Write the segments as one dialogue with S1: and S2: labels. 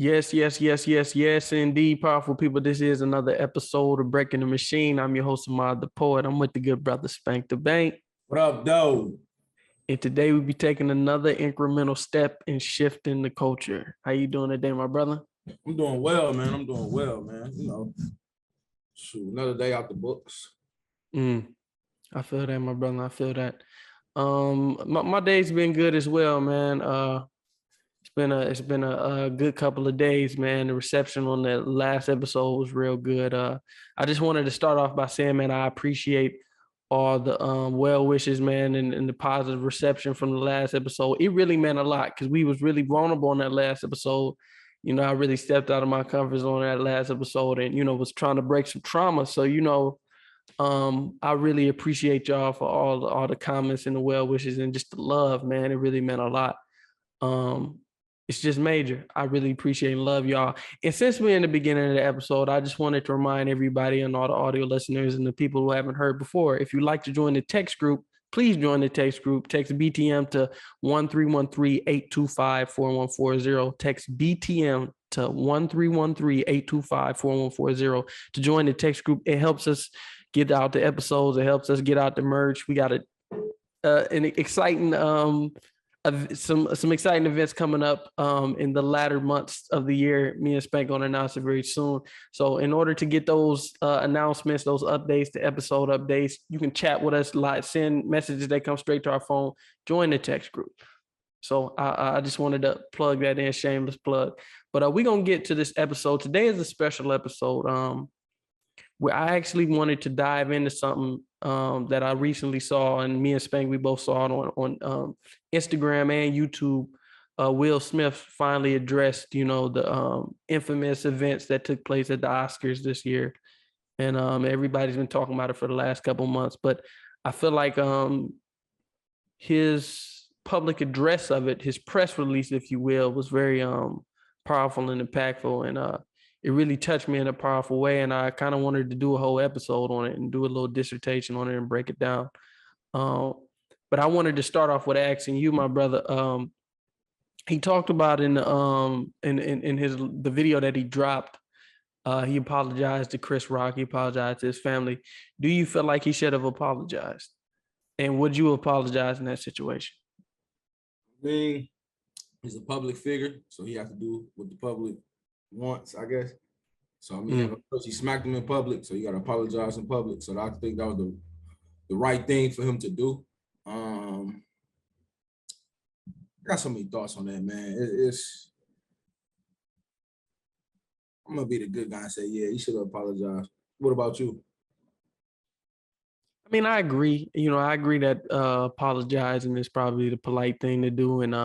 S1: Yes, indeed, powerful people. This is another episode of Breaking the Machine. I'm your host, Ahmad the Poet. I'm with the good brother Spank the Bank.
S2: What up, though?
S1: And today we'll be taking another incremental step in shifting the culture. How you doing today, my brother?
S2: I'm doing well, man. Shoot, another day out the books.
S1: I feel that, my brother. I feel that. My day's been good as well, man. It's been a good couple of days, man. The reception on the last episode was real good. I just wanted to start off by saying, man, I appreciate all the well wishes, man, and the positive reception from the last episode. It really meant a lot because we was really vulnerable on that last episode. You know, I really stepped out of my comfort zone that last episode and, was trying to break some trauma. So, I really appreciate y'all for all the comments and the well wishes and just the love, man. It really meant a lot. It's just major. I really appreciate and love y'all. And since we're in the beginning of the episode, I just wanted to remind everybody and all the audio listeners and the people who haven't heard before, if you'd like to join the text group, please join the text group. Text BTM to 1313-825-4140. Text BTM to 1313-825-4140 to join the text group. It helps us get out the episodes. It helps us get out the merch. We got an exciting some exciting events coming up in the latter months of the year. Me and Spank gonna announce it very soon. So in order to get those announcements, those updates, the episode updates, you can chat with us, like send messages that come straight to our phone. Join the text group. So I just wanted to plug that in, shameless plug. But we're gonna get to this episode. Today is a special episode where I actually wanted to dive into something that I recently saw, and me and Spank, we both saw it on Instagram and YouTube. Will Smith finally addressed, the infamous events that took place at the Oscars this year. And everybody's been talking about it for the last couple months. But I feel like his public address of it, his press release, if you will, was very powerful and impactful. And it really touched me in a powerful way. And I kind of wanted to do a whole episode on it and do a little dissertation on it and break it down. But I wanted to start off with asking you, my brother. He talked about in the video that he dropped, he apologized to Chris Rock. He apologized to his family. Do you feel like he should have apologized? And would you apologize in that situation?
S2: I mean, he's a public figure, so he has to do what the public wants, I guess. So I mean, he smacked him in public, so you got to apologize in public. So I think that was the right thing for him to do. I got so many thoughts on that, man. I'm gonna be the good guy and say, yeah, he should have apologized. What about you?
S1: I mean, I agree. I agree that apologizing is probably the polite thing to do, and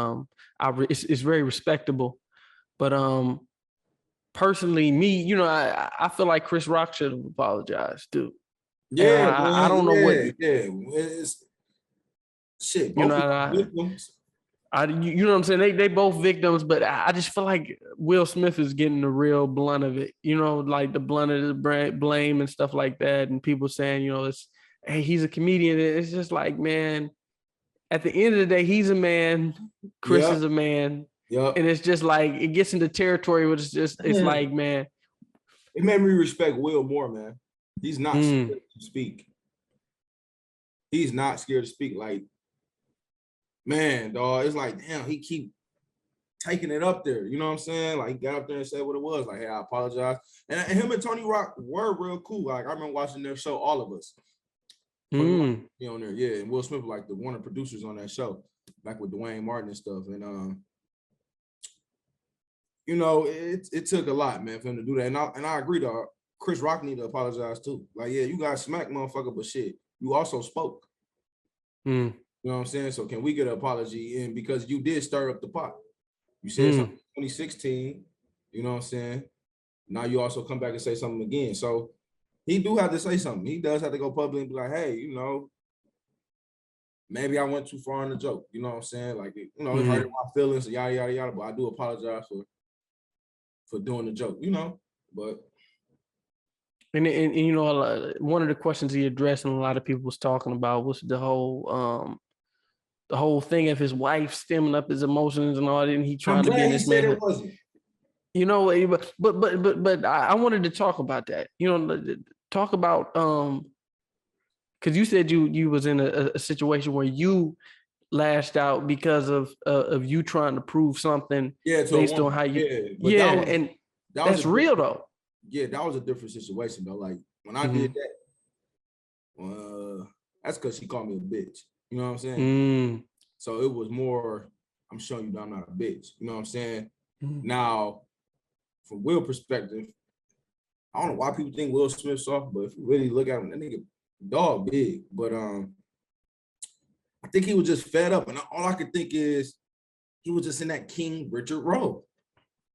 S1: it's very respectable. But personally, me, I feel like Chris Rock should have apologized too.
S2: Yeah,
S1: I don't know what.
S2: Yeah, it's shit.
S1: You know what I'm saying? They both victims, but I just feel like Will Smith is getting the real blunt of it. Like the blunt of the blame and stuff like that, and people saying, hey, he's a comedian. It's just like, man, at the end of the day, he's a man. Chris is a man. Yep. And it's just like, it gets into territory which is just, it's like, man.
S2: It made me respect Will more, man. He's not scared to speak. He's not scared to speak. Like, man, dog, it's like, damn, he keep taking it up there. You know what I'm saying? Like, he got up there and said what it was. Like, hey, I apologize. And him and Tony Rock were real cool. Like, I remember watching their show, All of Us. On there, yeah. And Will Smith was like one of the producers on that show, back with Dwayne Martin and stuff. And it took a lot, man, for him to do that. And I agree, dog. Chris Rock need to apologize too. Like, yeah, you got smacked, motherfucker, but shit, you also spoke. You know what I'm saying? So can we get an apology? And because you did stir up the pot. You said something in 2016, you know what I'm saying? Now you also come back and say something again. So he do have to say something. He does have to go public and be like, hey, maybe I went too far in the joke. You know what I'm saying? Like, it hurt my feelings, yada, yada, yada. But I do apologize for doing the joke, but.
S1: And one of the questions he addressed and a lot of people was talking about was the whole thing of his wife stemming up his emotions and all that, and he trying to get this man. You know, but I wanted to talk about that. You know, talk about because you said you was in a situation where you lashed out because of you trying to prove something
S2: Yeah, to a
S1: based on
S2: woman.
S1: how you
S2: Yeah, but
S1: yeah, and
S2: that was
S1: that's
S2: a
S1: real
S2: different,
S1: though.
S2: yeah, that was a different situation though. Like when I did
S1: Mm-hmm.
S2: that, that's because she called me a bitch. You know what I'm saying?
S1: Mm.
S2: So it was more, I'm showing you that I'm not a bitch. You know what I'm saying?
S1: Mm.
S2: Now, from Will perspective, I don't know why people think Will Smith's soft, but if you really look at him, that nigga dog big. But I think he was just fed up, and all I could think is he was just in that King Richard role.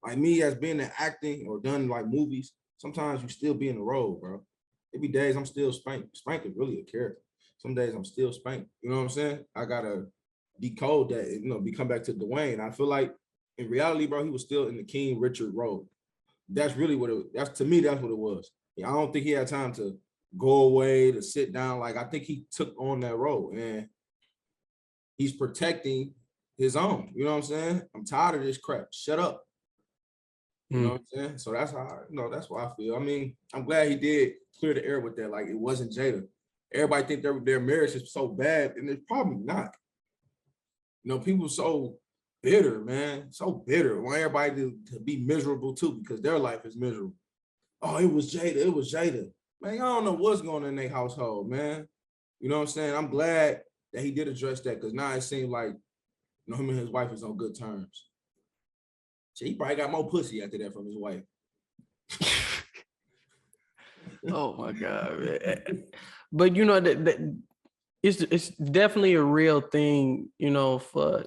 S2: Like me, as being in acting or done like movies, sometimes you still be in the role, bro. It be days I'm still Spank. Spank is really a character. Some days I'm still Spank. You know what I'm saying? I gotta decode that, you know, come back to Dwayne. I feel like in reality, bro, he was still in the King Richard role. That's really what that's to me, that's what it was. Yeah, I don't think he had time to go away, to sit down. Like I think he took on that role and he's protecting his own. You know what I'm saying? I'm tired of this crap. Shut up. You know
S1: Mm.
S2: what I'm saying? So that's how, you know, that's what I feel. I mean, I'm glad he did clear the air with that. Like it wasn't Jada. Everybody think their marriage is so bad, and it's probably not. You know, people so bitter, man, so bitter. Want everybody to be miserable too because their life is miserable. Oh, it was Jada. It was Jada. Man, y'all don't know what's going on in their household, man. You know what I'm saying? I'm glad that he did address that because now it seems like, you know, him and his wife is on good terms. So he probably got more pussy after that from his wife.
S1: Oh my God, man. But you know that it's definitely a real thing, you know, for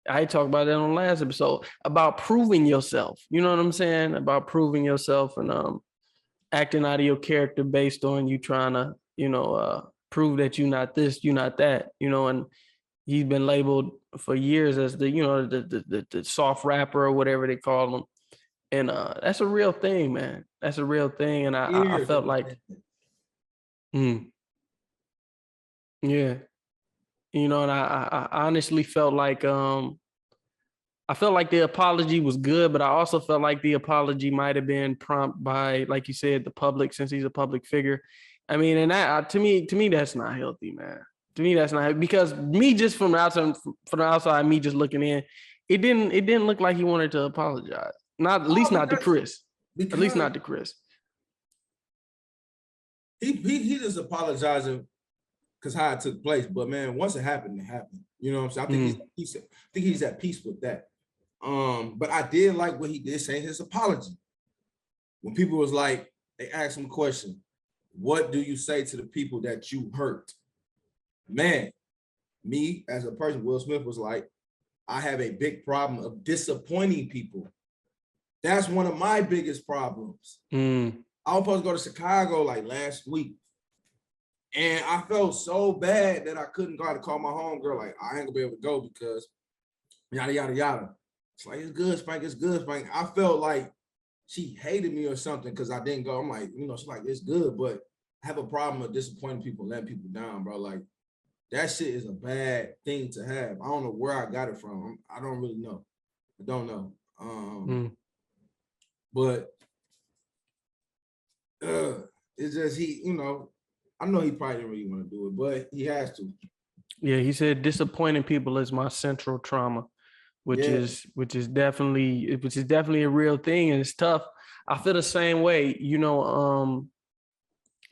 S1: I talked about that on the last episode about proving yourself. You know what I'm saying? About proving yourself and acting out of your character based on you trying to, prove that you're not this, you're not that, and he's been labeled for years as the, the soft rapper or whatever they call him. And that's a real thing, man. That's a real thing. And I
S2: Years
S1: felt
S2: of
S1: like, yeah, and I honestly felt like, I felt like the apology was good, but I also felt like the apology might have been prompted by, like you said, the public, since he's a public figure. I mean, and that to me, that's not healthy, man. To me, that's not, because me just from the outside, me just looking in, it didn't look like he wanted to apologize. Not at least
S2: oh,
S1: not to Chris. At least
S2: because
S1: not to Chris.
S2: he just apologizing because how it took place. But man, once it happened, it happened. You know what I'm saying? I think he's at peace with that. But I did like what he did say in his apology. When people was like, they asked him a question, what do you say to the people that you hurt? Man, me as a person, Will Smith was like, I have a big problem of disappointing people. That's one of my biggest problems. I was supposed to go to Chicago like last week. And I felt so bad that I couldn't go out to call my homegirl. Like, I ain't gonna be able to go because yada, yada, yada. It's like, it's good, Spank, it's good, Spank. I felt like she hated me or something because I didn't go. I'm like, she's like, it's good, but I have a problem with disappointing people, letting people down, bro. Like, that shit is a bad thing to have. I don't know where I got it from. I don't really know. I don't know. But it's just I know he probably didn't really want to do it, but he has to.
S1: Yeah, he said disappointing people is my central trauma, which is definitely a real thing, and it's tough. I feel the same way.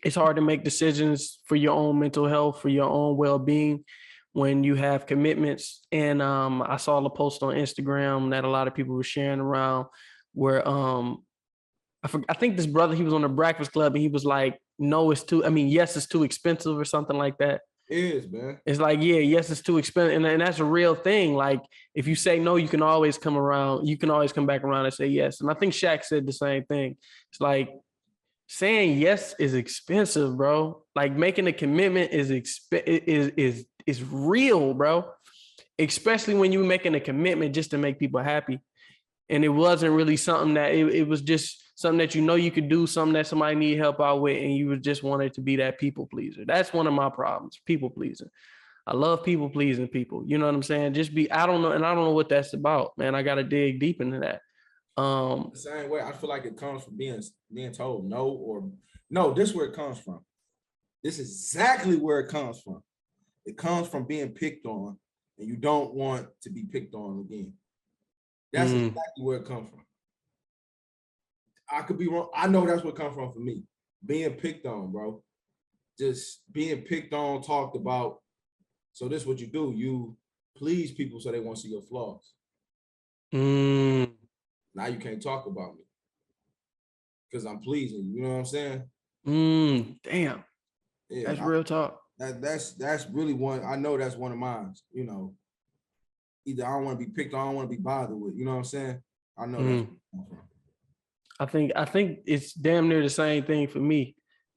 S1: It's hard to make decisions for your own mental health, for your own well-being when you have commitments. And I saw a post on Instagram that a lot of people were sharing around where I think this brother, he was on the Breakfast Club and he was like, no, yes, it's too expensive or something like that.
S2: It is, man.
S1: It's like, yeah, yes, it's too expensive. And that's a real thing. Like, if you say no, you can always come around. You can always come back around and say yes. And I think Shaq said the same thing. It's like, saying yes is expensive, bro. Like, making a commitment is real, bro. Especially when you're making a commitment just to make people happy. And it wasn't really something that it was just something that you could do, something that somebody need help out with, and you just wanted to be that people pleaser. That's one of my problems, people pleasing. I love people pleasing people. You know what I'm saying? I don't know what that's about, man. I got to dig deep into that.
S2: The same way, I feel like it comes from being told no, or no. This is where it comes from. This is exactly where it comes from. It comes from being picked on, and you don't want to be picked on again. That's exactly where it comes from. I could be wrong. I know that's where it comes from for me. Being picked on, bro. Just being picked on, talked about. So this is what you do. You please people so they won't see your flaws. Now you can't talk about me because I'm pleasing you. You know what I'm saying?
S1: Damn. Yeah, that's real talk.
S2: That's really one. I know that's one of mine. You know, either I don't want to be picked on, I don't want to be bothered with. You know what I'm saying? I know that's.
S1: I think it's damn near the same thing for me.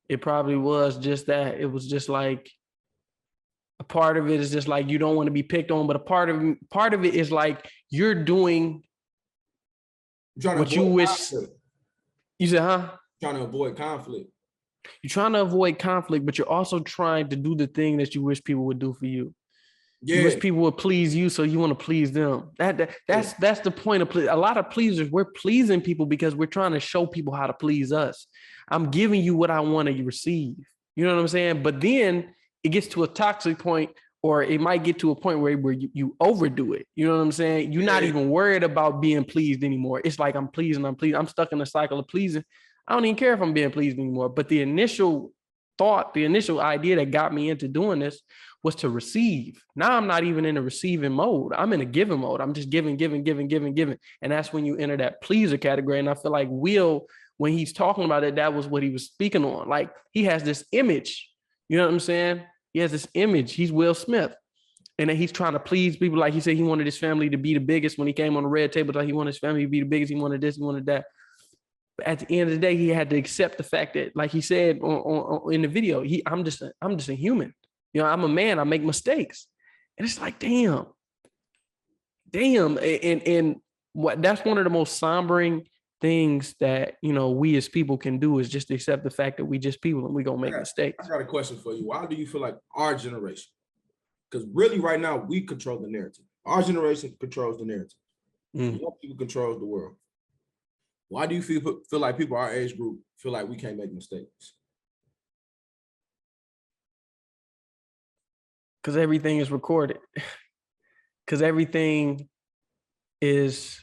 S1: It probably was just that. It was just like a part of it is just like you don't want to be picked on, but a part of it is like you're doing what you wish. Conflict. You said, huh?
S2: Trying to avoid conflict.
S1: You're trying to avoid conflict, but you're also trying to do the thing that you wish people would do for you. Yeah. You wish people would please you, so you want to please them. That's the point of a lot of pleasers. We're pleasing people because we're trying to show people how to please us. I'm giving you what I want to receive. You know what I'm saying? But then it gets to a toxic point, or it might get to a point where you overdo it. You know what I'm saying? You're not even worried about being pleased anymore. It's like I'm pleasing. I'm stuck in a cycle of pleasing. I don't even care if I'm being pleased anymore. But the initial thought, the initial idea that got me into doing this was to receive. Now I'm not even in a receiving mode. I'm in a giving mode. I'm just giving. And that's when you enter that pleaser category. And I feel like Will, when he's talking about it, that was what he was speaking on. Like he has this image, you know what I'm saying? He has this image. He's Will Smith. And then he's trying to please people. Like he said, he wanted his family to be the biggest when he came on the red table. Like he wanted his family to be the biggest. He wanted this, he wanted that. But at the end of the day, he had to accept the fact that, like he said in the video, I'm just a human. You know, I'm a man. I make mistakes. And it's like, damn. And what that's one of the most sombering things that, you know, we as people can do is just accept the fact that we just people and we gonna make mistakes.
S2: I got a question for you. Why do you feel like our generation? Because really right now we control the narrative. Our generation controls the narrative. Young people controls the world. Why do you feel like people our age group feel like we can't make mistakes?
S1: Because everything is recorded. Because everything is.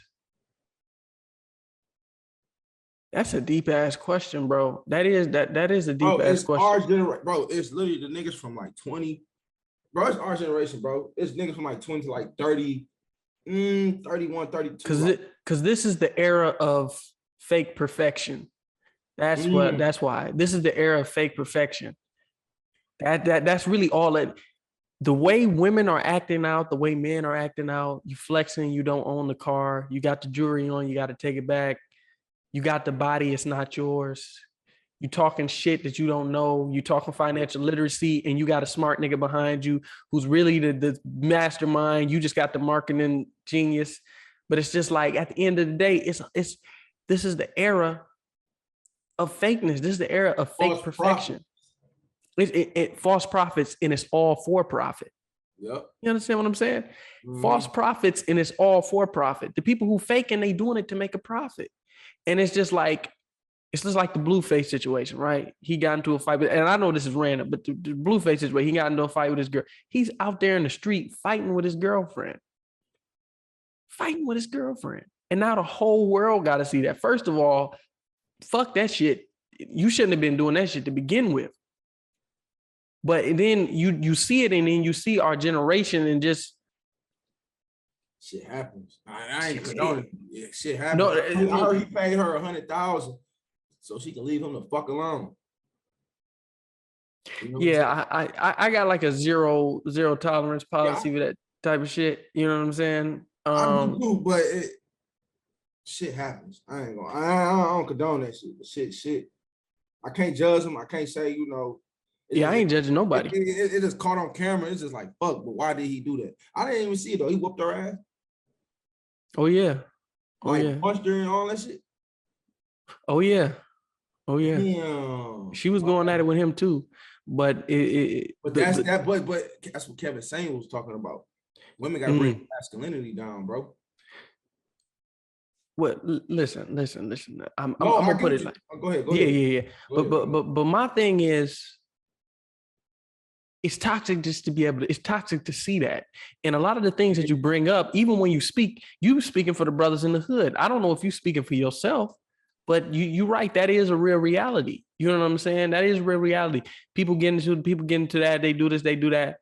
S1: That's a deep ass question, bro. That is a deep ass question.
S2: Our generation, bro. It's literally the niggas from like 20. Bro, it's our generation, bro. It's niggas from like 20 to like 30, 31, 32.
S1: Because this is the era of fake perfection. That's why. This is the era of fake perfection. That's really all it. The way women are acting out, the way men are acting out, you flexing, you don't own the car, you got the jewelry on, you got to take it back. You got the body, it's not yours. You talking shit that you don't know. You talking financial literacy, and you got a smart nigga behind you who's really the mastermind. You just got the marketing genius. But it's just like at the end of the day, this is the era of fakeness. This is the era of fake perfection. False prophets, and it's all for profit.
S2: Yep.
S1: You understand what I'm saying? False prophets, and it's all for profit. The people who faking, they doing it to make a profit. And it's just like the Blueface situation, right? He got into a fight, and I know this is random, but the Blueface situation, he got into a fight with his girl. He's out there in the street fighting with his girlfriend. And now the whole world got to see that. First of all, fuck that shit. You shouldn't have been doing that shit to begin with. But then you see it, and then you see our generation, and just
S2: shit happens. I ain't condoning. Yeah, shit happens. No, I heard he paid her $100,000 so she can leave him the fuck alone.
S1: You know I got like a zero tolerance policy with that type of shit. You know what I'm saying?
S2: I do, but shit happens. I don't condone that shit. But shit. I can't judge him. I can't say, you know.
S1: I ain't judging nobody.
S2: It just caught on camera. It's just like, fuck, but why did he do that? I didn't even see it though. He whooped her ass.
S1: Oh, yeah.
S2: Punched her and all that shit.
S1: Oh, yeah.
S2: Damn.
S1: She was going at it with him too. But
S2: that's what Kevin Samuels was talking about. Women gotta bring masculinity down, bro.
S1: Well, listen. I'm
S2: No, I
S1: gonna
S2: get
S1: put
S2: what
S1: it
S2: you.
S1: like,
S2: Go ahead. Go
S1: yeah,
S2: ahead.
S1: yeah, yeah.
S2: Go
S1: But
S2: ahead, bro.
S1: my thing is, it's toxic just to be able to. It's toxic to see that, and a lot of the things that you bring up, even when you speak, you speaking for the brothers in the hood. I don't know if you speaking for yourself, but you right. That is a real reality. You know what I'm saying? That is real reality. People get into that. They do this. They do that,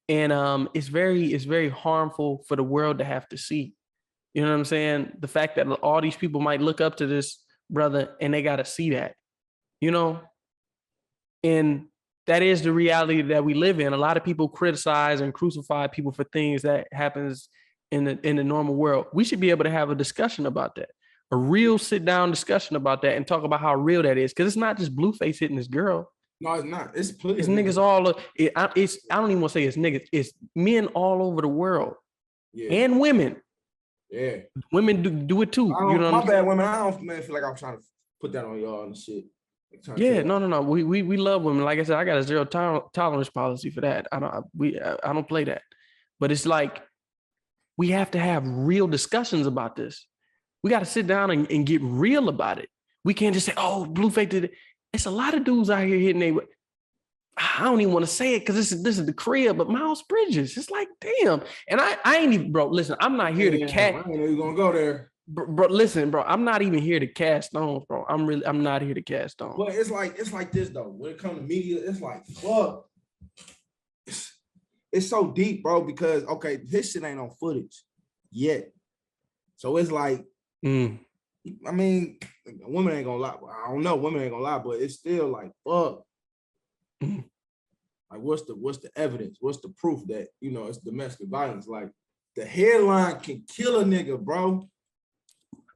S1: and it's very harmful for the world to have to see. You know what I'm saying? The fact that all these people might look up to this brother and they got to see that, you know, and that is the reality that we live in. A lot of people criticize and crucify people for things that happens in the normal world. We should be able to have a discussion about that, a real sit down discussion about that, and talk about how real that is. Because it's not just Blueface hitting this girl.
S2: No, it's not. It's plenty
S1: It's
S2: of
S1: niggas
S2: niggas.
S1: all. It's I don't even want to say it's niggas. It's men all over the world
S2: Yeah,
S1: and women.
S2: yeah.
S1: Women do it too.
S2: I
S1: You know
S2: don't.
S1: what I'm
S2: My
S1: saying?
S2: bad, women. I don't, man, feel like I'm trying to put that on y'all and shit. Like, trying to
S1: Yeah,
S2: tell
S1: no. We love women. Like I said, I got a zero tolerance policy for that. I don't play that. But it's like we have to have real discussions about this. We got to sit down and get real about it. We can't just say, "Oh, Blueface did it." It's a lot of dudes out here hitting they. I don't even want to say it because this is the crib, but Miles Bridges. It's like, damn. And I ain't even, bro. Listen, I'm not here to
S2: I
S1: cat.
S2: ain't know you gonna go there.
S1: Bro, listen, bro. I'm not even here to cast stones, bro. I'm not here to cast stones.
S2: But it's like this though. When it comes to media, it's like fuck. It's so deep, bro. Because okay, this shit ain't on footage yet, so it's like, I mean, women ain't gonna lie. I don't know, women ain't gonna lie, but it's still like fuck. Like, what's the evidence? What's the proof that it's domestic violence? Like, the headline can kill a nigga, bro.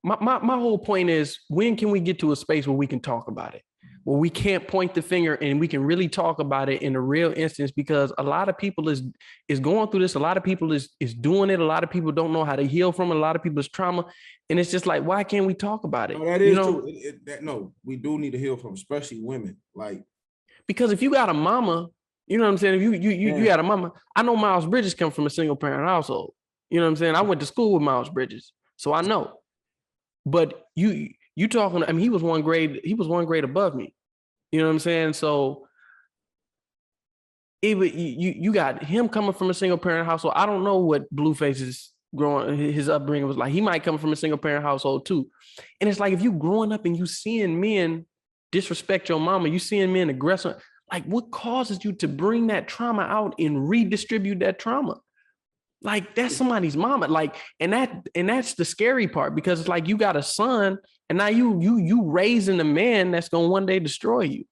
S1: My whole point is, when can we get to a space where we can talk about it, where we can't point the finger and we can really talk about it in a real instance? Because a lot of people is going through this. A lot of people is doing it. A lot of people don't know how to heal from it. A lot of people's trauma, and it's just like, why can't we talk about it?
S2: No, that is true. No, we do need to heal from, especially women. Like,
S1: because if you got a mama, you know what I'm saying. If you got a mama, I know Miles Bridges come from a single parent household. You know what I'm saying. I went to school with Miles Bridges, so I know. But you talking, I mean, he was one grade above me. You know what I'm saying? So you got him coming from a single parent household. I don't know what Blueface's his upbringing was like. He might come from a single parent household too. And it's like, if you growing up and you seeing men disrespect your mama, you seeing men aggressive, like, what causes you to bring that trauma out and redistribute that trauma? Like, that's somebody's mama. Like, and that's the scary part, because it's like, you got a son and now you raising a man that's gonna one day destroy you.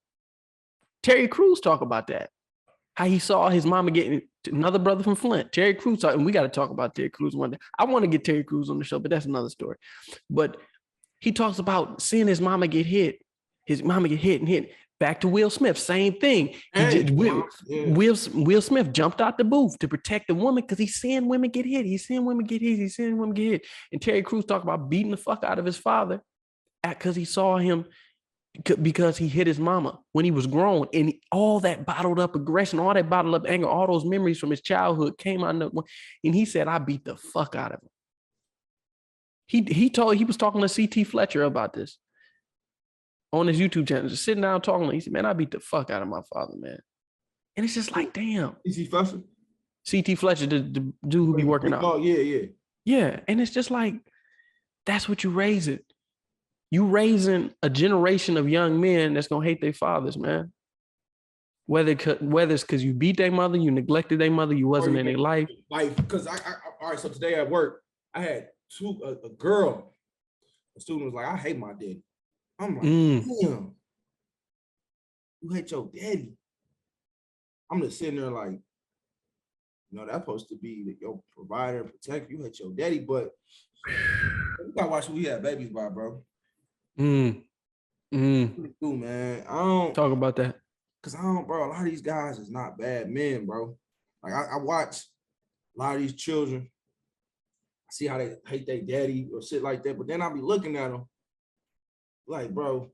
S1: Terry Crews talk about that. How he saw his mama getting another brother from Flint. Terry Crews, and we got to talk about Terry Crews one day. I want to get Terry Crews on the show, but that's another story. But he talks about seeing his mama get hit. His mama get hit and hit. Back to Will Smith, same thing. Will Smith jumped out the booth to protect the woman because he's seeing women get hit. He's seeing women get hit. And Terry Crews talked about beating the fuck out of his father because he saw him, because he hit his mama when he was grown, and all that bottled up aggression, all that bottled up anger, all those memories from his childhood came out. And he said, I beat the fuck out of him. He was talking to CT Fletcher about this on his YouTube channel, just sitting down talking. He said, man, I beat the fuck out of my father, man. And it's just like, damn.
S2: CT Fletcher?
S1: CT Fletcher, the dude who be working out.
S2: Oh, yeah.
S1: Yeah. And it's just like, that's what you raise it. You raising a generation of young men that's gonna hate their fathers, man. Whether it's because you beat their mother, you neglected their mother, you wasn't in their life.
S2: Like, because I all right, so today at work, I had a girl, a student was like, I hate my daddy. I'm like, damn, you hate your daddy. I'm just sitting there like, that's supposed to be your provider and protector. You hate your daddy, but you gotta watch who we have babies by, bro. Do, man. I don't
S1: talk about that.
S2: Cause bro, a lot of these guys is not bad men, bro. Like, I watch a lot of these children. I see how they hate their daddy or shit like that, but then I'll be looking at them like, bro,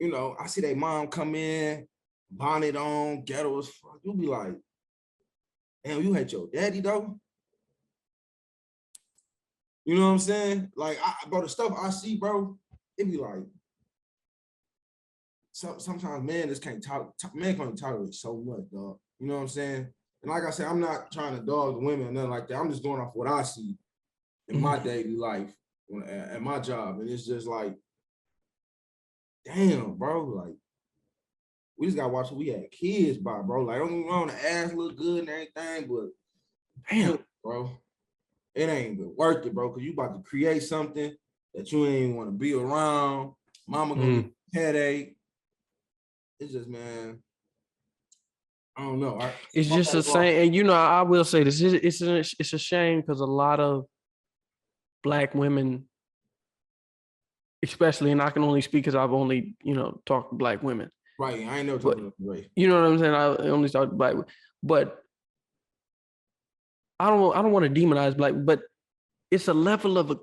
S2: I see their mom come in, bonnet on, ghetto as fuck. You'll be like, damn, you hate your daddy though? You know what I'm saying? Like, bro, the stuff I see, bro, it be like, sometimes man just can't talk. Man can't tolerate so much, dog. You know what I'm saying? And like I said, I'm not trying to dog the women or nothing like that. I'm just going off what I see in my daily life at my job, and it's just like, damn, bro, like we just gotta watch what we had kids by, bro. Like, don't get me wrong, the ass look good and everything, but damn, bro, it ain't even worth it, bro, because you about to create something that you ain't want to be around. Mama gonna get a headache. It's just, man, I don't know.
S1: It's just the same, and I will say this: it's a shame because a lot of Black women, especially, and I can only speak because I've only talked to Black women.
S2: Right, I ain't never talking about race.
S1: You know what I'm saying? I only talk to Black, but I don't want to demonize Black, but it's a level of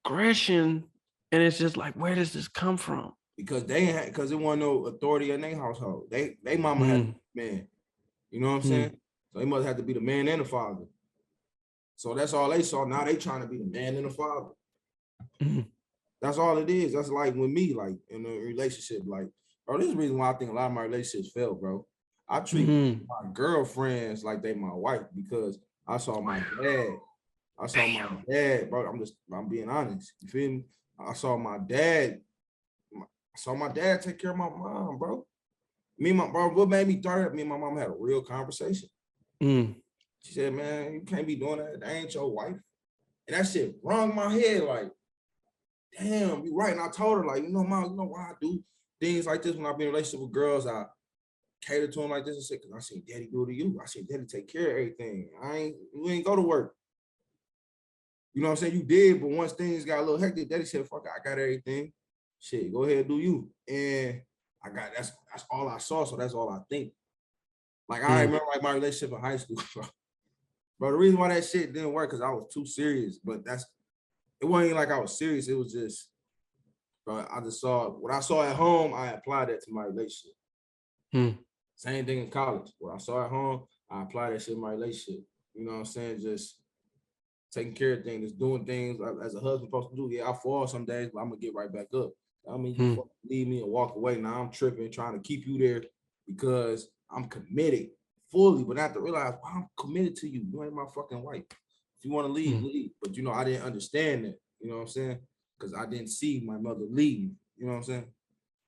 S1: aggression, and it's just like, where does this come from?
S2: Because because it wasn't no authority in their household. They mama had a man. You know what I'm saying? So they must have to be the man and the father. So that's all they saw. Now they trying to be the man and the father. That's all it is. That's like with me, like in a relationship, like, bro, this is the reason why I think a lot of my relationships fail, bro. I treat my girlfriends like they my wife because I saw my dad. I saw my dad, bro. I'm being honest. You feel me? I saw my dad take care of my mom, bro. What made me start? Me and my mom had a real conversation. She said, man, you can't be doing that. That ain't your wife. And that shit rung my head like, damn, you right. And I told her, like, mom, you know why I do things like this when I be in a relationship with girls? I cater to them like this and shit, because I seen daddy do it to you. I seen daddy take care of everything. You ain't go to work. You know what I'm saying? You did, but once things got a little hectic, daddy said, fuck, I got everything. Shit, go ahead and do you. And that's all I saw, so that's all I think. Like, I remember like my relationship in high school, bro. Bro, the reason why that shit didn't work because I was too serious, but it wasn't like I was serious. It was just, bro, I just saw what I saw at home, I applied that to my relationship. Same thing in college. What I saw at home, I applied that shit in my relationship. You know what I'm saying? Just taking care of things, just doing things as a husband supposed to do. Yeah, I fall some days, but I'm gonna get right back up. I mean, you leave me and walk away. Now I'm tripping, trying to keep you there because I'm committed fully, but I have to realize, well, I'm committed to you. You ain't my fucking wife. If you want to leave, leave. But I didn't understand that. You know what I'm saying? Because I didn't see my mother leave. You know what I'm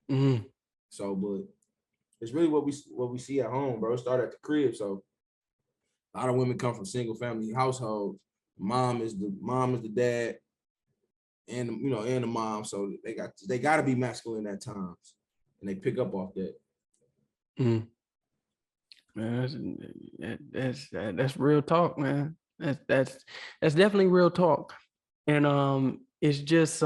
S2: saying? So, but it's really what we see at home, bro. It started at the crib. So a lot of women come from single family households. Mom is the dad, and and the mom. So they got to be masculine at times, and they pick up off that.
S1: Man, that's real talk, man. That's definitely real talk, and it's just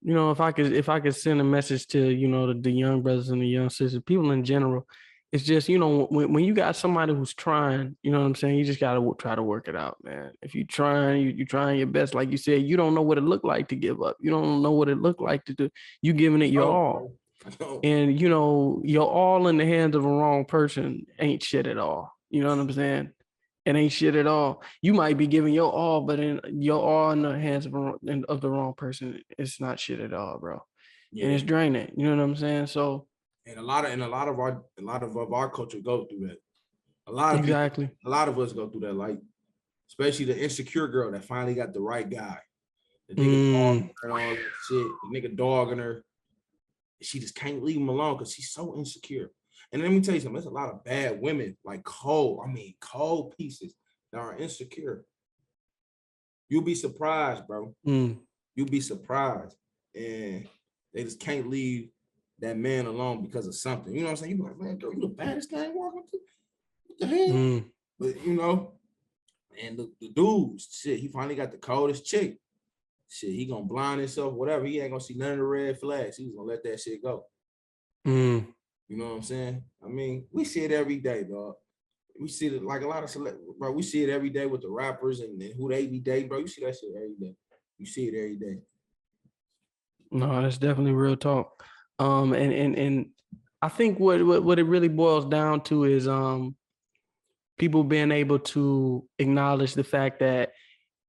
S1: if I could send a message to the young brothers and the young sisters, people in general, it's just when you got somebody who's trying, you know what I'm saying, you just gotta try to work it out, man. If you're trying your best, like you said, you don't know what it looked like to give up. You don't know what it looked like to do. You giving it your all. And your all in the hands of a wrong person ain't shit at all. You know what I'm saying? It ain't shit at all. You might be giving your all, but your all in the hands of the wrong person, it's not shit at all, bro. Yeah. And it's draining. You know what I'm saying? So,
S2: and a lot of our culture go through that. A lot of us go through that, like especially the insecure girl that finally got the right guy. The nigga dogging her and all that shit. The nigga dogging her. She just can't leave him alone because she's so insecure. And let me tell you something, there's a lot of bad women, like cold pieces that are insecure. You'll be surprised, bro. You'll be surprised. And they just can't leave that man alone because of something. You know what I'm saying? You be like, man, girl, you the baddest guy walking through. What the hell? But and the dudes, shit, he finally got the coldest chick. Shit, he gonna blind himself, whatever. He ain't gonna see none of the red flags. He's gonna let that shit go. You know what I'm saying? I mean, we see it every day, dog. We see it like a lot of bro. We see it every day with the rappers and who they be dating, bro. You see that shit every day. You see it every day.
S1: No, that's definitely real talk. And I think what it really boils down to is people being able to acknowledge the fact that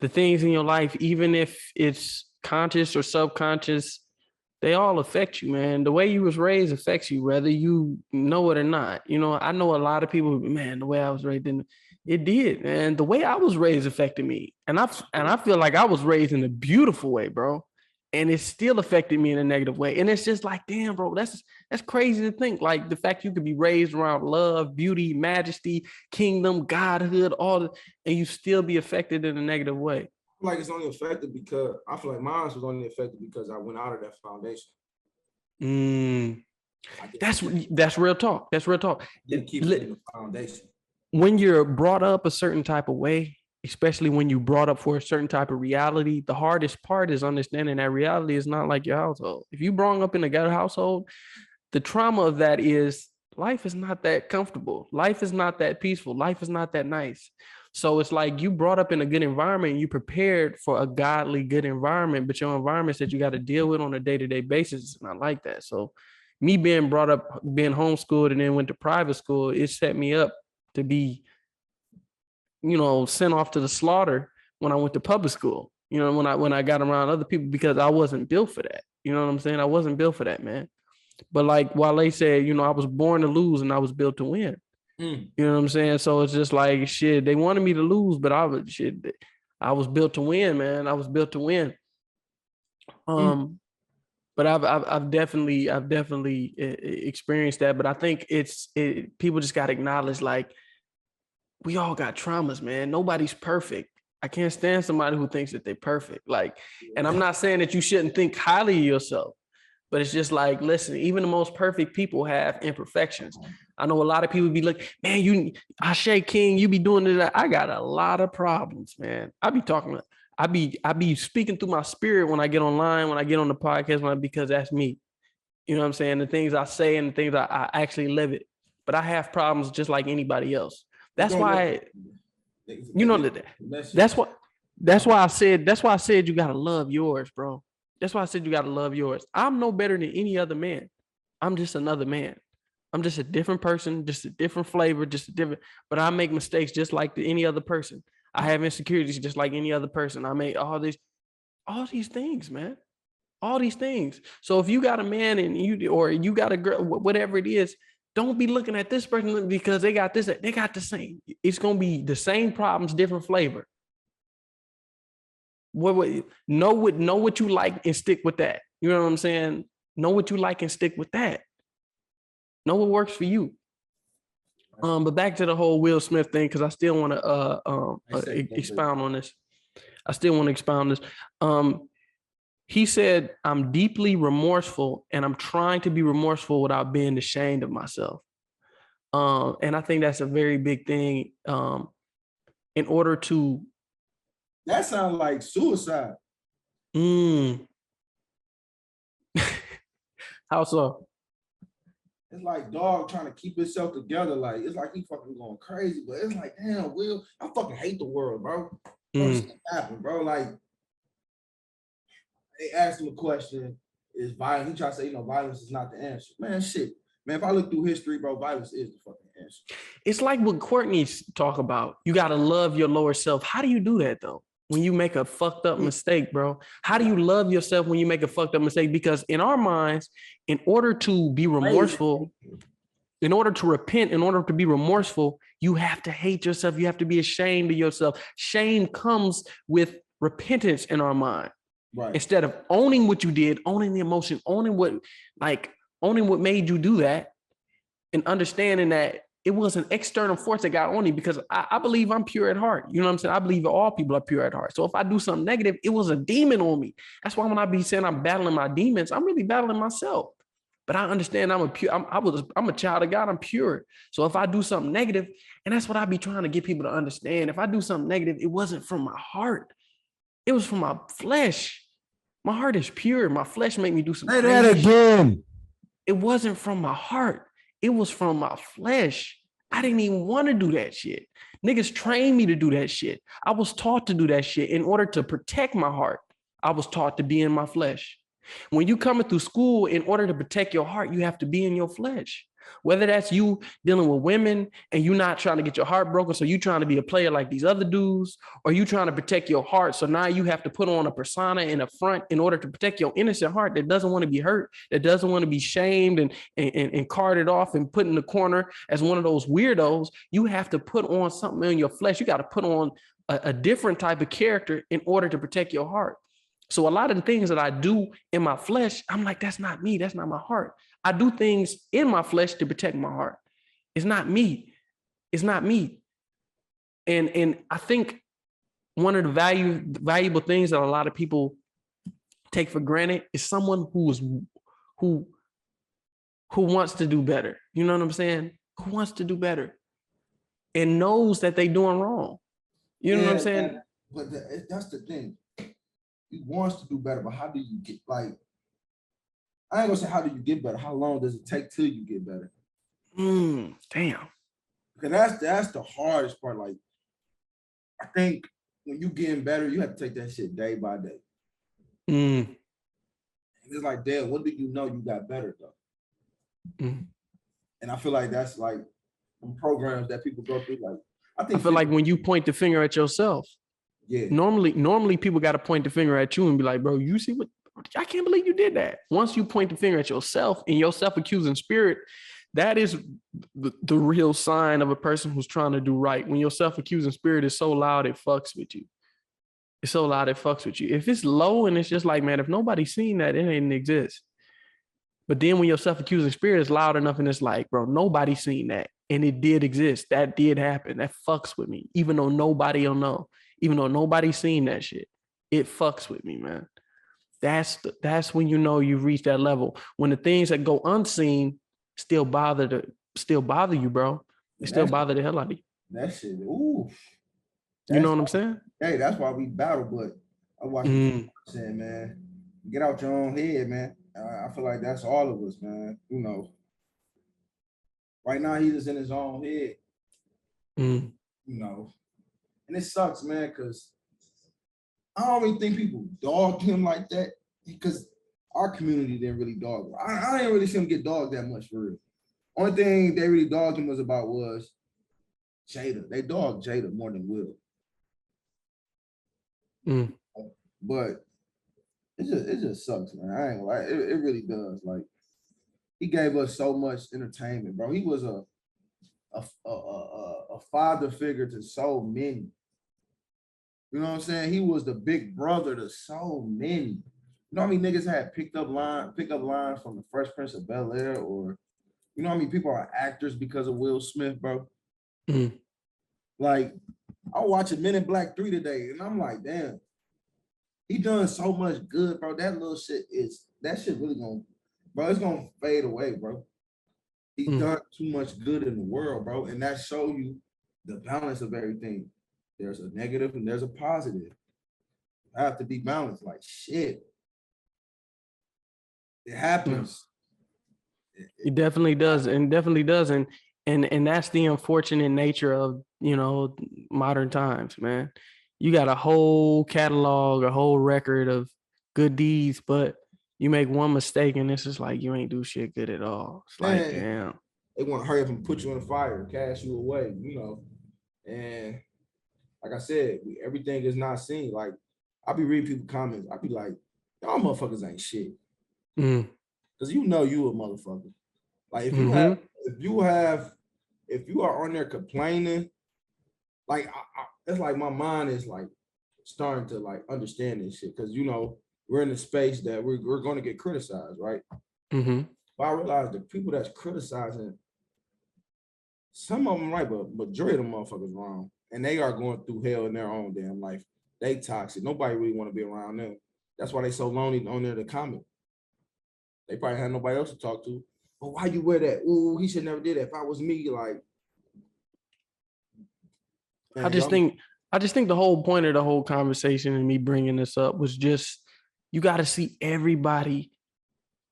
S1: the things in your life, even if it's conscious or subconscious, they all affect you, man. The way you was raised affects you, whether you know it or not. You know, I know a lot of people, man, the way I was raised, it did, man. The way I was raised affected me. And I feel like I was raised in a beautiful way, bro. And it still affected me in a negative way. And it's just like, damn, bro, that's crazy to think. Like the fact you could be raised around love, beauty, majesty, kingdom, godhood, and you still be affected in a negative way.
S2: Like it's only affected because I feel like mine was only affected because I went out of that foundation.
S1: That's real talk. That's real talk.
S2: Keep it in the foundation.
S1: When you're brought up a certain type of way, especially when you brought up for a certain type of reality, the hardest part is understanding that reality is not like your household. If you brought up in a ghetto household, the trauma of that is life is not that comfortable. Life is not that peaceful. Life is not that nice. So it's like you brought up in a good environment, you prepared for a godly, good environment, but your environments that you got to deal with on a day-to-day basis is not like that. So me being brought up, being homeschooled and then went to private school, it set me up to be, sent off to the slaughter when I went to public school, when I got around other people, because I wasn't built for that. You know what I'm saying? I wasn't built for that, man. But like Wale said, I was born to lose and I was built to win. You know what I'm saying? So it's just like, shit, they wanted me to lose, but I was built to win, man. I was built to win. But I've definitely experienced that. But I think people just got to acknowledge, like, we all got traumas, man. Nobody's perfect. I can't stand somebody who thinks that they're perfect. Like, and I'm not saying that you shouldn't think highly of yourself, but it's just like, listen, even the most perfect people have imperfections. I know a lot of people be like, man, Ashe King, you be doing that. I got a lot of problems, man. I be speaking through my spirit when I get online, when I get on the podcast, because that's me. You know what I'm saying? The things I say and the things I actually live it. But I have problems just like anybody else. That's why, that's why I said you gotta love yours, bro. That's why I said you gotta love yours. I'm no better than any other man. I'm just another man. I'm just a different person, just a different flavor, but I make mistakes just like any other person. I have insecurities just like any other person. I make all these things, man. All these things. So if you got a man and you got a girl, whatever it is, don't be looking at this person because they got this, they got the same. It's gonna be the same problems, different flavor. Know what you like and stick with that. You know what I'm saying? Know what you like and stick with that. Know what works for you. But back to the whole Will Smith thing, because I still want to expound on this. He said, I'm deeply remorseful and I'm trying to be remorseful without being ashamed of myself. And I think that's a very big thing. In order to.
S2: That sounds like suicide.
S1: How so?
S2: It's like dog trying to keep himself together. Like, it's like he fucking going crazy, but it's like, damn, Will, I fucking hate the world, bro. What happened, bro? Like, they asked him a question, is violence? He tried to say, violence is not the answer. Man, shit. Man, if I look through history, bro, violence is the fucking answer.
S1: It's like what Courtney's talk about. You got to love your lower self. How do you do that, though? When you make a fucked up mistake, bro? How do you love yourself when you make a fucked up mistake? Because in our minds, in order to be remorseful, in order to repent, in order to be remorseful, you have to hate yourself. You have to be ashamed of yourself. Shame comes with repentance in our mind. Right. Instead of owning what you did, owning the emotion, owning what made you do that, and understanding that it was an external force that got on me, because I believe I'm pure at heart. You know what I'm saying? I believe all people are pure at heart. So if I do something negative, it was a demon on me. That's why when I be saying I'm battling my demons, I'm really battling myself. But I understand I'm a child of God. I'm pure. So if I do something negative, and that's what I be trying to get people to understand. If I do something negative, it wasn't from my heart. It was from my flesh. My heart is pure. My flesh made me do something.
S3: Say that again.
S1: It wasn't from my heart. It was from my flesh. I didn't even want to do that shit. Niggas trained me to do that shit. I was taught to do that shit in order to protect my heart. I was taught to be in my flesh. When you coming through school, in order to protect your heart, you have to be in your flesh. Whether that's you dealing with women and you not trying to get your heart broken, so you trying to be a player like these other dudes, or you trying to protect your heart, so now you have to put on a persona in a front in order to protect your innocent heart that doesn't want to be hurt, that doesn't want to be shamed and carted off and put in the corner as one of those weirdos. You have to put on something in your flesh. You got to put on a different type of character in order to protect your heart. So a lot of the things that I do in my flesh, I'm like, that's not me. That's not my heart. I do things in my flesh to protect my heart. It's not me. It's not me. And I think one of the valuable things that a lot of people take for granted is someone who wants to do better. You know what I'm saying? Who wants to do better and knows that they doing wrong. You know what I'm saying?
S3: But that's the thing. He wants to do better, but how do you get, like, I ain't gonna say how do you get better. How long does it take till you get better?
S1: Damn.
S3: Because that's the hardest part. Like, I think when you getting better, you have to take that shit day by day. It's like, damn, when do you know you got better though? And I feel like that's like some programs that people go through. Like,
S1: I feel like when you point the finger at yourself, normally people got to point the finger at you and be like, bro, you see what, I can't believe you did that. Once you point the finger at yourself in your self-accusing spirit, that is the real sign of a person who's trying to do right. When your self-accusing spirit is so loud, it fucks with you. It's so loud, it fucks with you. If it's low and it's just like, man, if nobody's seen that, it ain't exist. But then when your self-accusing spirit is loud enough and it's like, bro, nobody's seen that. And it did exist. That did happen. That fucks with me. Even though nobody will know. Even though nobody's seen that shit. It fucks with me, man. That's when you know you've reached that level. When the things that go unseen still bother you, bro. They still bother the hell out of you.
S3: That shit, ooh.
S1: You know what I'm saying?
S3: Hey, that's why we battle, but I watch you saying, man, get out your own head, man. I feel like that's all of us, man. You know, right now he's just in his own head. You know, and it sucks, man, because I don't really think people dogged him like that because our community didn't really dog him. I didn't really see him get dogged that much for real. Only thing they really dogged him was Jada. They dogged Jada more than Will. But it just sucks, man. I ain't gonna lie. It really does. Like, he gave us so much entertainment, bro. He was a father figure to so many. You know what I'm saying? He was the big brother to so many. You know how many niggas had pickup lines from the Fresh Prince of Bel-Air, or you know how many people are actors because of Will Smith, bro? Like, I watched Men in Black 3 today, and I'm like, damn, he done so much good, bro. That little shit really gonna, bro, it's gonna fade away, bro. He done too much good in the world, bro, and that show you the balance of everything. There's a negative and there's a positive. I have to be balanced. Like, shit, it happens.
S1: It definitely does, and and that's the unfortunate nature of, you know, modern times, man. You got a whole catalog, a whole record of good deeds, but you make one mistake and it's just like you ain't do shit good at all. It's like, damn.
S2: They want to hurry up and put you in the fire, cast you away, you know. And like I said, everything is not seen. Like, I be reading people's comments. I be like, y'all motherfuckers ain't shit. Because you know you a motherfucker. Like, if you are on there complaining, like, it's like my mind is like starting to like understand this shit. Because, you know, we're in a space that we're going to get criticized, right? But I realize the people that's criticizing, some of them right, but majority of them motherfuckers wrong. And they are going through hell in their own damn life. They toxic. Nobody really want to be around them. That's why they so lonely on there to comment. They probably had nobody else to talk to. But why you wear that? Ooh, he should never did that. If I was me, like, man,
S1: I just think the whole point of the whole conversation and me bringing this up was just, you got to see everybody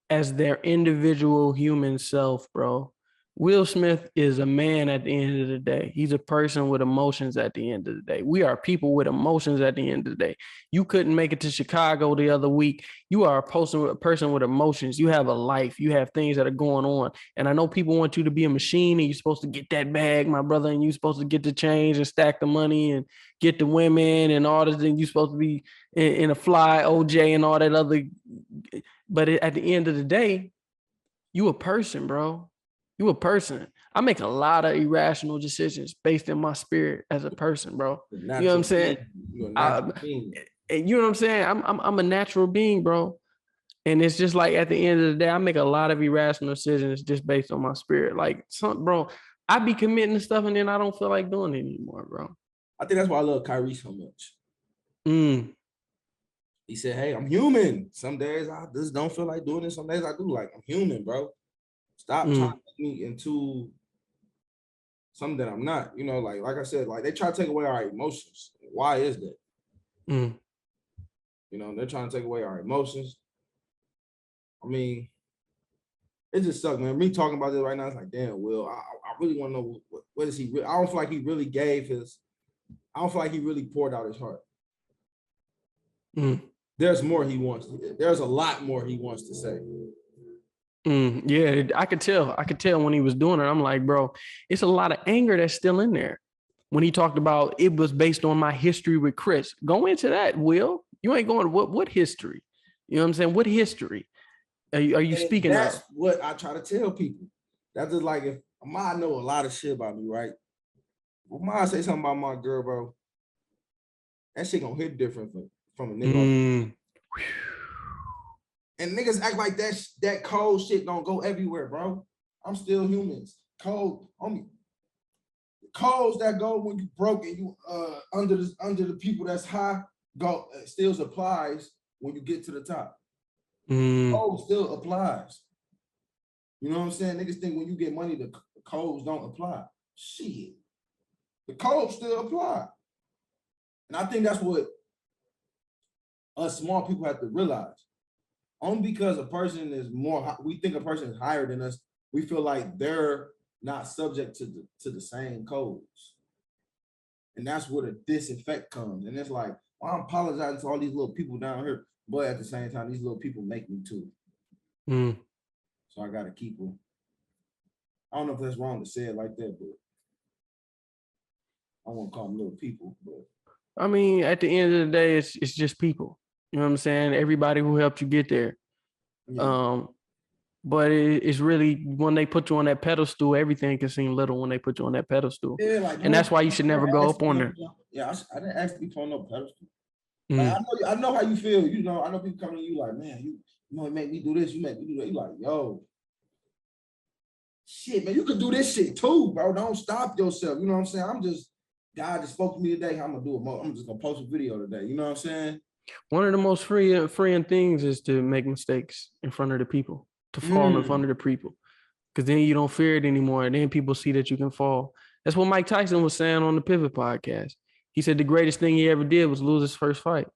S1: as their individual human self, bro. Will Smith is a man at the end of the day. He's a person with emotions at the end of the day. We are people with emotions at the end of the day. You couldn't make it to Chicago the other week. You are a person with emotions. You have a life. You have things that are going on. And I know people want you to be a machine and you're supposed to get that bag, my brother, and you're supposed to get the change and stack the money and get the women and all this. And you're supposed to be in a fly OJ and all that other. But at the end of the day, you a person, bro. You a person. I make a lot of irrational decisions based on my spirit as a person, bro. You know what I'm saying? And you know what I'm saying? I'm a natural being, bro. And it's just like at the end of the day, I make a lot of irrational decisions just based on my spirit. Like bro, I be committing to stuff and then I don't feel like doing it anymore, bro.
S2: I think that's why I love Kyrie so much. He said, "Hey, I'm human. Some days I just don't feel like doing it. Some days I do. Like, I'm human, bro. Stop trying to make me into something that I'm not. You know, like I said, like they try to take away our emotions. Why is that? You know, they're trying to take away our emotions. I mean, it just sucks, man. Me talking about this right now, it's like, damn, Will, I really want to know what is he. I don't feel like he really gave his. I don't feel like he really poured out his heart. There's more he wants. There's a lot more he wants to say.
S1: Yeah, I could tell. I could tell when he was doing it. I'm like, bro, it's a lot of anger that's still in there. When he talked about it was based on my history with Chris. Go into that, Will. You ain't going, what history? You know what I'm saying? What history are you speaking of?
S2: That's what I try to tell people. That's just like if Ahmad know a lot of shit about me, right? If Ahmad say something about my girl, bro, that shit gonna hit different from a nigga. And niggas act like that cold shit don't go everywhere, bro. I'm still humans. Cold on me. Codes that go when you broke and you under the people that's high go still applies when you get to the top. Code still applies. You know what I'm saying? Niggas think when you get money, the codes don't apply. Shit. The codes still apply. And I think that's what us small people have to realize. Only because a person is more, we think a person is higher than us, we feel like they're not subject to the same codes. And that's where the disinfect comes. And it's like, well, I'm apologizing to all these little people down here, but at the same time, these little people make me too. So I gotta keep them. I don't know if that's wrong to say it like that, but I won't call them little people. But
S1: I mean, at the end of the day, it's just people. You know what I'm saying? Everybody who helped you get there. Yeah. But it's really when they put you on that pedestal, everything can seem little when they put you on that pedestal. Yeah, like, and that's why you should never go up on there.
S2: Yeah, I didn't ask to be put on no pedestal. Like, I know how you feel. You know, I know people coming to you like, man, you know, make me do this, you make me do that. You like, yo, shit, man, you could do this shit too, bro. Don't stop yourself. You know what I'm saying? God just spoke to me today. I'm just gonna post a video today. You know what I'm saying?
S1: One of the most freeing things is to make mistakes in front of the people, to fall in front of the people, because then you don't fear it anymore. And then people see that you can fall. That's what Mike Tyson was saying on the Pivot podcast. He said the greatest thing he ever did was lose his first fight.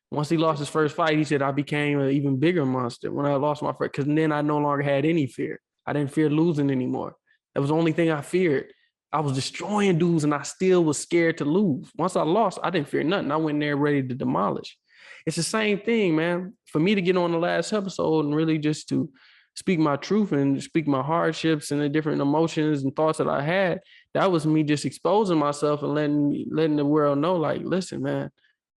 S1: Once he lost his first fight, he said, I became an even bigger monster when I lost my first, because then I no longer had any fear. I didn't fear losing anymore. That was the only thing I feared. I was destroying dudes and I still was scared to lose. Once I lost, I didn't fear nothing. I went there ready to demolish. It's the same thing, man. For me to get on the last episode and really just to speak my truth and speak my hardships and the different emotions and thoughts that I had, that was me just exposing myself and letting the world know, like, listen, man,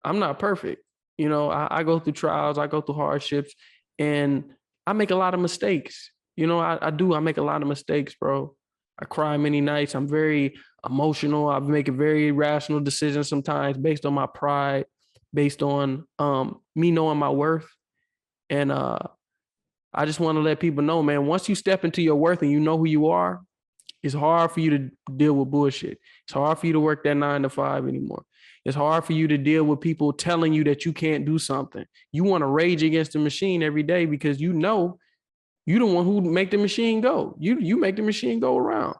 S1: I'm not perfect. You know, I go through trials, I go through hardships, and I make a lot of mistakes. You know, I make a lot of mistakes, bro. I cry many nights. I'm very emotional. I make a very irrational decisions sometimes based on my pride, based on me knowing my worth. And I just want to let people know, man, once you step into your worth and you know who you are, it's hard for you to deal with bullshit. It's hard for you to work that 9 to 5 anymore. It's hard for you to deal with people telling you that you can't do something. You want to rage against the machine every day because you know you're the one who make the machine go. You make the machine go around.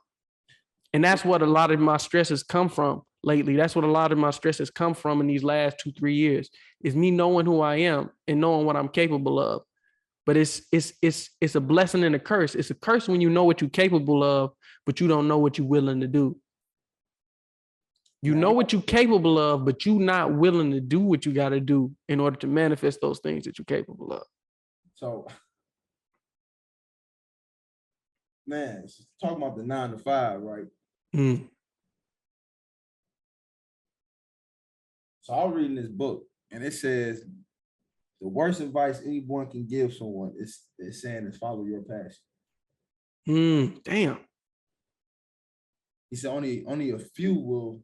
S1: And that's what a lot of my stresses come from lately. That's what a lot of my stresses come from in these last 2-3 years, is me knowing who I am and knowing what I'm capable of. but it's a blessing and a curse. It's a curse when you know what you're capable of, but you don't know what you're willing to do. You know what you're capable of, but you're not willing to do what you got to do in order to manifest those things that you're capable of.
S3: So, man, talking about the 9 to 5, right?
S1: Mm.
S3: So I was reading this book, and it says the worst advice anyone can give someone is saying is follow your passion.
S1: Damn.
S3: He said only a few will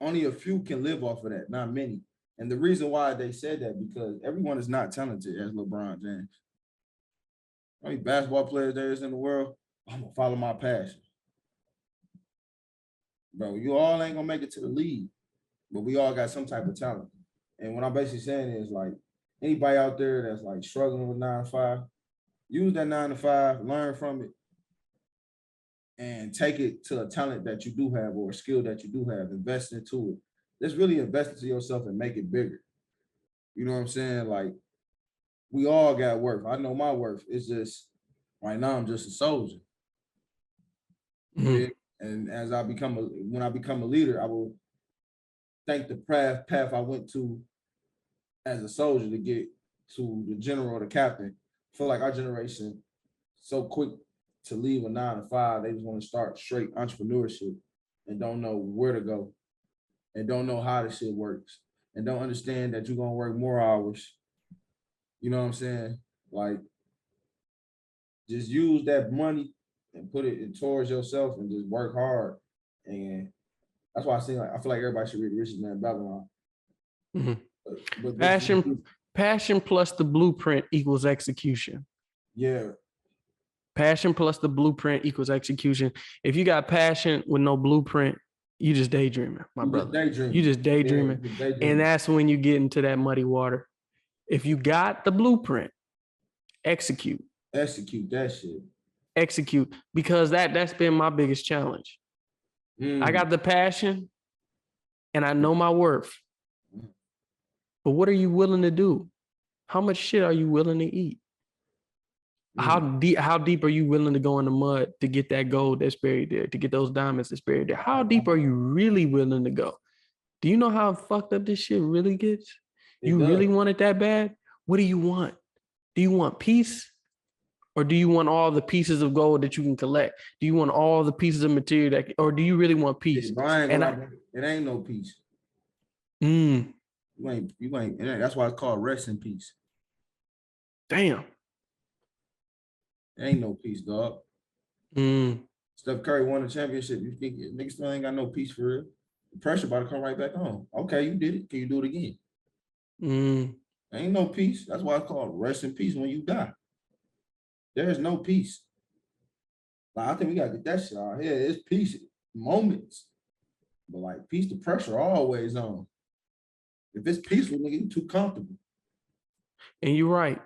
S3: only a few can live off of that, not many. And the reason why they said that, because everyone is not talented as LeBron James. How many basketball players there is in the world? I'm gonna follow my passion. Bro, you all ain't gonna make it to the league, but we all got some type of talent. And what I'm basically saying is, like, anybody out there that's like struggling with 9 to 5, use that 9 to 5, learn from it, and take it to a talent that you do have or a skill that you do have. Invest into it. Just really invest into yourself and make it bigger. You know what I'm saying? Like, we all got worth. I know my worth. It's just right now I'm just a soldier.
S1: Mm-hmm.
S3: And as when I become a leader, I will thank the path I went to as a soldier to get to the general or the captain. I feel like our generation so quick to leave a 9 to 5, they just want to start straight entrepreneurship and don't know where to go and don't know how this shit works and don't understand that you're gonna work more hours. You know what I'm saying? Like, just use that money and put it towards yourself and just work hard. And that's why I feel like everybody should read The Richest Man in Babylon.
S1: Mm-hmm. But passion plus the blueprint equals execution.
S3: Yeah.
S1: Passion plus the blueprint equals execution. If you got passion with no blueprint, you just daydreaming, my brother. You just daydreaming. Yeah, and that's when you get into that muddy water. If you got the blueprint, execute.
S3: Execute that shit.
S1: Execute, because that's been my biggest challenge. I got the passion and I know my worth. But what are you willing to do? How much shit are you willing to eat? How deep are you willing to go in the mud to get that gold that's buried there, to get those diamonds that's buried there? How deep are you really willing to go? Do you know how fucked up this shit really gets? You really want it that bad? What do you want? Do you want peace? Or do you want all the pieces of gold that you can collect? Do you want all the pieces of material or do you really want peace?
S3: It ain't no peace. You ain't. That's why it's called rest in peace.
S1: Damn.
S3: There ain't no peace, dog. Steph Curry won the championship. You think niggas still ain't got no peace for real? The pressure about to come right back on. Okay, you did it. Can you do it again? Ain't no peace. That's why it's called rest in peace when you die. There is no peace. Like, I think we gotta get that shit out here. It's peace moments, but like peace, the pressure always on. If it's peaceful, nigga, you too comfortable.
S1: And you're right.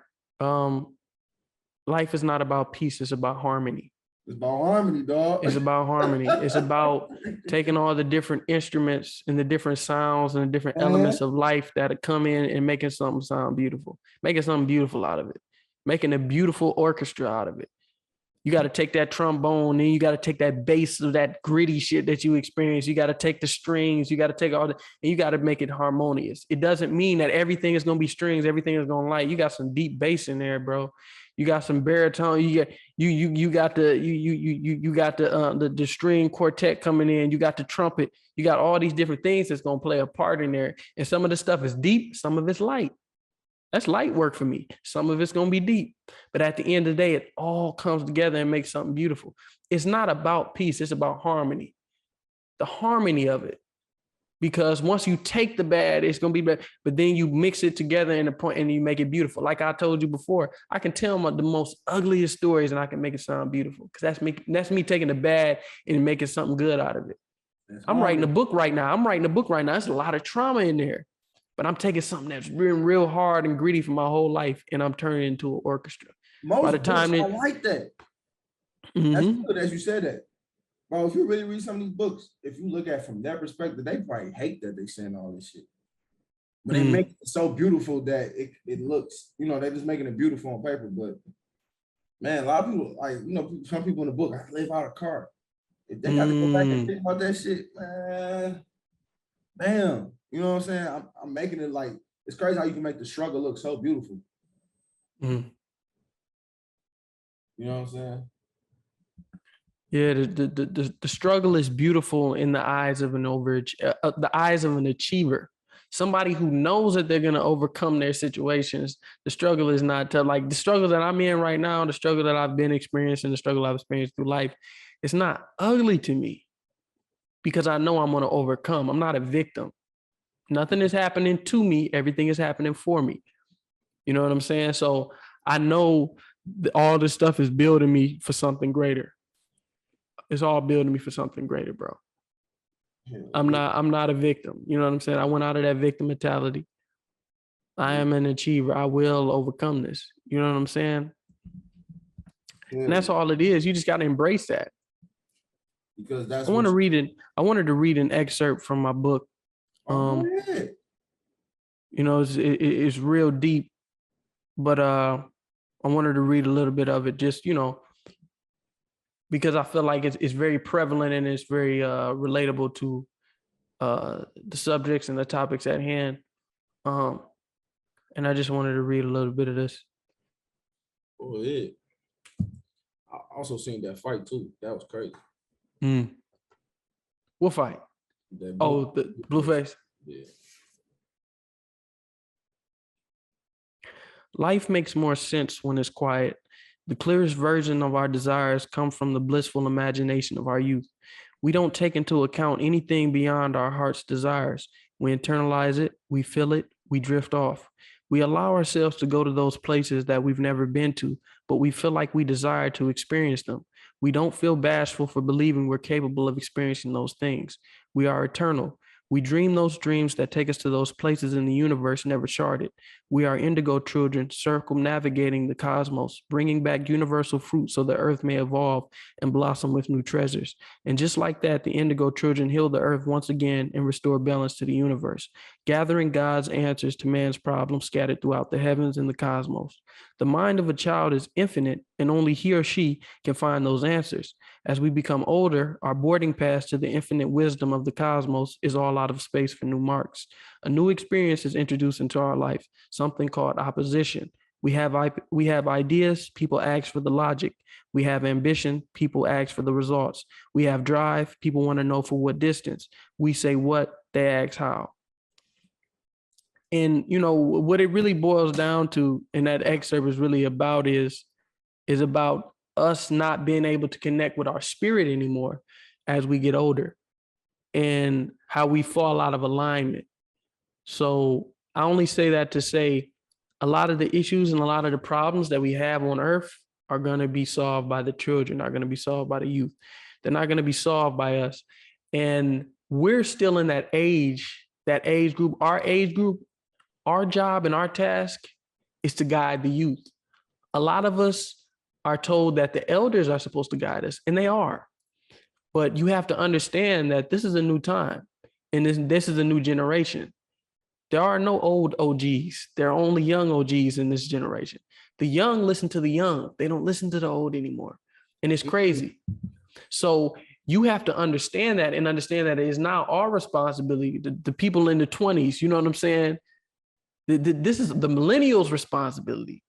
S1: Life is not about peace. It's about harmony.
S3: It's about harmony, dog.
S1: It's about harmony. It's about taking all the different instruments and the different sounds and the different elements of life that come in and making something sound beautiful. Making something beautiful out of it. Making a beautiful orchestra out of it. You got to take that trombone, and you got to take that bass of that gritty shit that you experience. You got to take the strings, you got to take all the, and you got to make it harmonious. It doesn't mean that everything is going to be strings, everything is going to light. You got some deep bass in there, bro. You got some baritone. You got the string quartet coming in. You got the trumpet. You got all these different things that's going to play a part in there. And some of the stuff is deep, some of it's light. That's light work for me. Some of it's going to be deep. But at the end of the day, it all comes together and makes something beautiful. It's not about peace. It's about harmony. The harmony of it. Because once you take the bad, it's going to be bad. But then you mix it together in a point and you make it beautiful. Like I told you before, I can tell the most ugliest stories and I can make it sound beautiful. Because that's me taking the bad and making something good out of it. I'm writing a book right now. There's a lot of trauma in there. But I'm taking something that's real hard and gritty for my whole life, and I'm turning it into an orchestra.
S3: By the time I like that. That's good as you said that. Bro, if you really read some of these books, if you look at it from their perspective, they probably hate that they saying all this shit. But they make it so beautiful that it looks, they're just making it beautiful on paper. But man, a lot of people, like, some people in the book, I live out a car. If they got to go back and think about that shit, man, damn. You know what I'm saying? I'm making it like, it's crazy how you can make the struggle look so beautiful. You know what I'm saying?
S1: Yeah, the struggle is beautiful in the eyes of the eyes of an achiever. Somebody who knows that they're going to overcome their situations. The struggle is not like the struggle that I'm in right now, the struggle that I've been experiencing, the struggle I've experienced through life. It's not ugly to me because I know I'm going to overcome. I'm not a victim. Nothing is happening to me. Everything is happening for me. You know what I'm saying? So I know all this stuff is building me for something greater. It's all building me for something greater, bro. I'm not a victim. You know what I'm saying? I went out of that victim mentality. I am an achiever. I will overcome this. You know what I'm saying? And that's all it is. You just got to embrace that.
S3: Because that's
S1: I wanted to read an excerpt from my book. It's real deep, but I wanted to read a little bit of it just, because I feel like it's very prevalent and it's very relatable to the subjects and the topics at hand. And I just wanted to read a little bit of this.
S2: Oh, yeah. I also seen that fight too. That was crazy.
S1: What fight? The Blueface.
S2: Yeah.
S1: Life makes more sense when it's quiet. The clearest version of our desires come from the blissful imagination of our youth. We don't take into account anything beyond our heart's desires. We internalize it, we feel it, we drift off. We allow ourselves to go to those places that we've never been to, but we feel like we desire to experience them. We don't feel bashful for believing we're capable of experiencing those things. We are eternal. We dream those dreams that take us to those places in the universe never charted. We are indigo children circumnavigating the cosmos, bringing back universal fruit so the earth may evolve and blossom with new treasures. And just like that, the indigo children heal the earth once again and restore balance to the universe, gathering God's answers to man's problems scattered throughout the heavens and the cosmos. The mind of a child is infinite, and only he or she can find those answers. As we become older, our boarding pass to the infinite wisdom of the cosmos is all out of space for new marks. A new experience is introduced into our life, something called opposition. We have ideas, people ask for the logic. We have ambition, people ask for the results. We have drive, people want to know for what distance. We say what, they ask how. And, what it really boils down to, and that excerpt is really about is about us not being able to connect with our spirit anymore as we get older and how we fall out of alignment. So I only say that to say a lot of the issues and a lot of the problems that we have on earth are going to be solved by the children, are going to be solved by the youth. They're not going to be solved by us. And we're still in that age group, our job and our task is to guide the youth. A lot of us are told that the elders are supposed to guide us, and they are. But you have to understand that this is a new time, and this is a new generation. There are no old OGs. There are only young OGs in this generation. The young listen to the young. They don't listen to the old anymore. And it's crazy. So you have to understand that and understand that it is now our responsibility, the people in the 20s, you know what I'm saying? This is the millennials' responsibility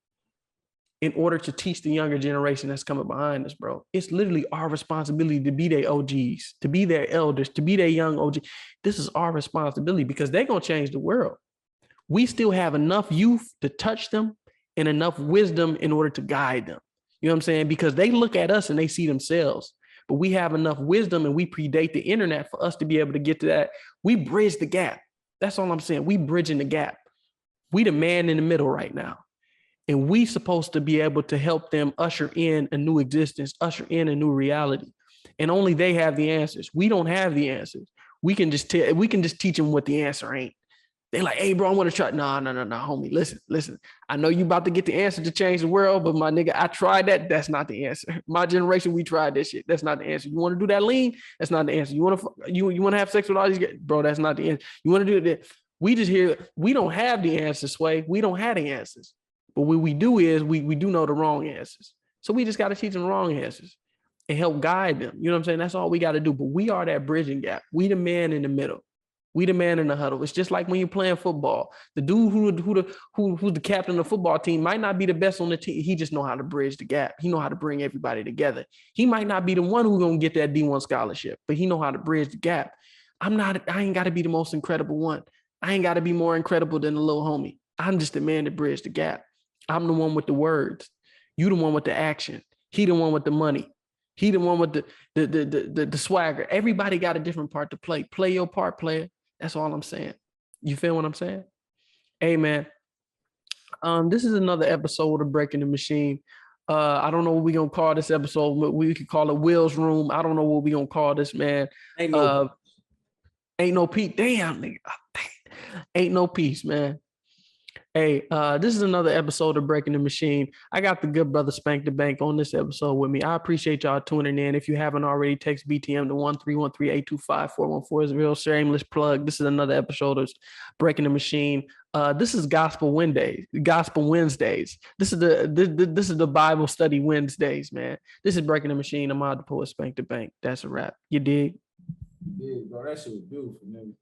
S1: in order to teach the younger generation that's coming behind us, bro. It's literally our responsibility to be their OGs, to be their elders, to be their young OG. This is our responsibility because they're going to change the world. We still have enough youth to touch them and enough wisdom in order to guide them. You know what I'm saying? Because they look at us and they see themselves, but we have enough wisdom and we predate the internet for us to be able to get to that. We bridge the gap. That's all I'm saying. We bridging the gap. We the man in the middle right now. And we supposed to be able to help them usher in a new existence, usher in a new reality. And only they have the answers. We don't have the answers. We can just teach them what the answer ain't. They're like, hey, bro, I want to try. No, homie. Listen. I know you about to get the answer to change the world, but my nigga, I tried that. That's not the answer. My generation, we tried that shit. That's not the answer. You want to do that lean? That's not the answer. You want to have sex with all these guys? Bro, that's not the answer. You want to do that? We just hear, we don't have the answers, Sway. We don't have the answers. But what we do is we do know the wrong answers. So we just got to teach them the wrong answers and help guide them. You know what I'm saying? That's all we got to do. But we are that bridging gap. We the man in the middle. We the man in the huddle. It's just like when you're playing football. The dude who's the captain of the football team might not be the best on the team. He just know how to bridge the gap. He know how to bring everybody together. He might not be the one who's gonna get that D1 scholarship, but he know how to bridge the gap. I ain't got to be the most incredible one. I ain't got to be more incredible than the little homie. I'm just the man that bridge the gap. I'm the one with the words. You the one with the action. He the one with the money. He the one with the swagger. Everybody got a different part to play. Play your part, player. That's all I'm saying. You feel what I'm saying? Hey, man. This is another episode of Breaking the Machine. I don't know what we're going to call this episode. But we could call it Will's Room. I don't know what we're going to call this, man. Ain't no peace. Damn, nigga. Ain't no peace, man. Hey, this is another episode of Breaking the Machine. I got the good brother Spank the Bank on this episode with me. I appreciate y'all tuning in. If you haven't already, text BTM to 1-313-825-414. It's a real shameless plug. This is another episode of Breaking the Machine. This is Gospel Wednesdays. This is the Bible study Wednesdays, man. This is Breaking the Machine. I'm out the poet Spank the Bank. That's a wrap. You dig?
S3: Yeah, bro, that shit was beautiful, man.